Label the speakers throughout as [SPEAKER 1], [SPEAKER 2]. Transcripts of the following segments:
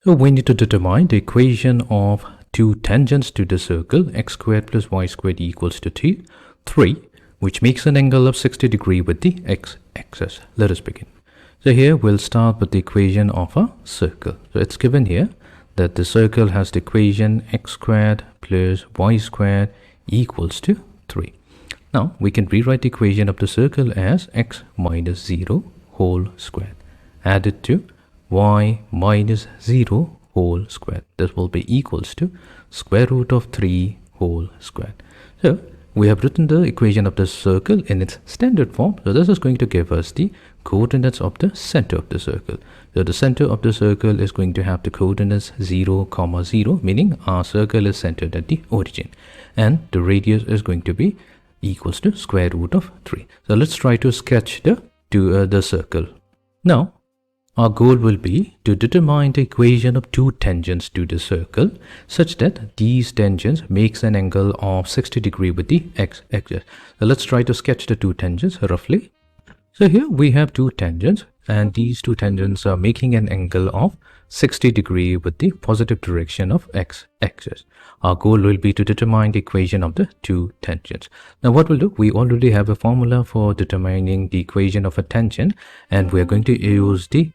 [SPEAKER 1] So we need to determine the equation of two tangents to the circle x squared plus y squared equals to 3, which makes an angle of 60 degrees with the x-axis. Let us begin. So here we'll start with the equation of a circle. So it's given here that the circle has the equation x squared plus y squared equals to 3. Now we can rewrite the equation of the circle as x minus 0 whole squared added to y minus 0 whole squared. This will be equals to square root of 3 whole squared. So we have written the equation of the circle in its standard form. So this is going to give us the coordinates of the center of the circle. So the center of the circle is going to have the coordinates 0, 0, meaning our circle is centered at the origin. And the radius is going to be equals to square root of 3. So let's try to sketch the circle. Now, our goal will be to determine the equation of two tangents to the circle such that these tangents makes an angle of 60 degrees with the x-axis. So let's try to sketch the two tangents roughly. So here we have two tangents and these two tangents are making an angle of 60 degrees with the positive direction of x-axis. Our goal will be to determine the equation of the two tangents. Now what we'll do, we already have a formula for determining the equation of a tangent and we are going to use the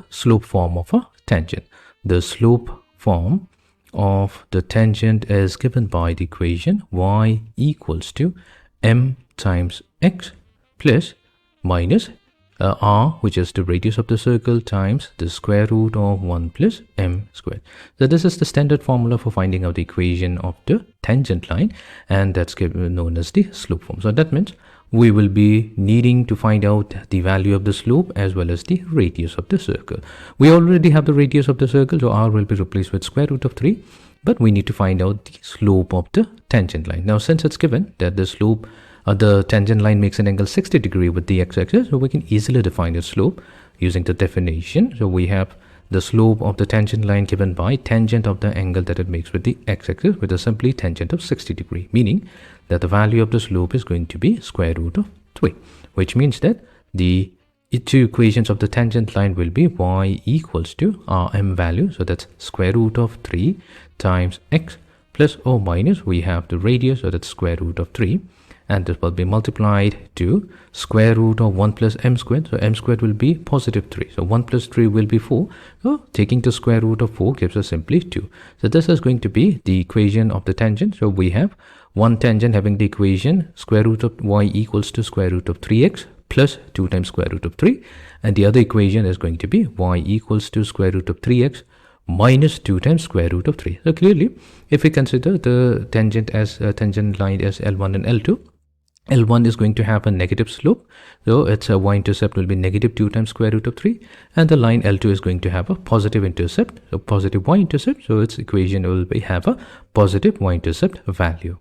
[SPEAKER 1] slope form of a tangent. The slope form of the tangent is given by the equation y equals to m times x plus minus r, which is the radius of the circle, times the square root of 1 plus m squared. So this is the standard formula for finding out the equation of the tangent line, and that's known as the slope form. So that means we will be needing to find out the value of the slope as well as the radius of the circle. We already have the radius of the circle, so r will be replaced with square root of 3, but we need to find out the slope of the tangent line. Now since it's given that the slope the tangent line makes an angle 60 degrees with the x-axis, so we can easily define its slope using the definition. So we have the slope of the tangent line given by tangent of the angle that it makes with the x-axis, which is simply tangent of 60 degrees, meaning that the value of the slope is going to be square root of 3, which means that the two equations of the tangent line will be y equals to our m value, so that's square root of 3 times x plus or minus we have the radius, so that's square root of 3, and this will be multiplied to square root of 1 plus m squared. So m squared will be positive 3. So 1 plus 3 will be 4. So taking the square root of 4 gives us simply 2. So this is going to be the equation of the tangent. So we have one tangent having the equation square root of y equals to square root of 3x plus 2 times square root of 3. And the other equation is going to be y equals to square root of 3x minus 2 times square root of 3. So clearly, if we consider the tangent as tangent line as L1 and L2, L1 is going to have a negative slope, so its y-intercept will be negative 2 times square root of 3, and the line L2 is going to have a positive intercept, so positive y-intercept, so its equation will have a positive y-intercept value.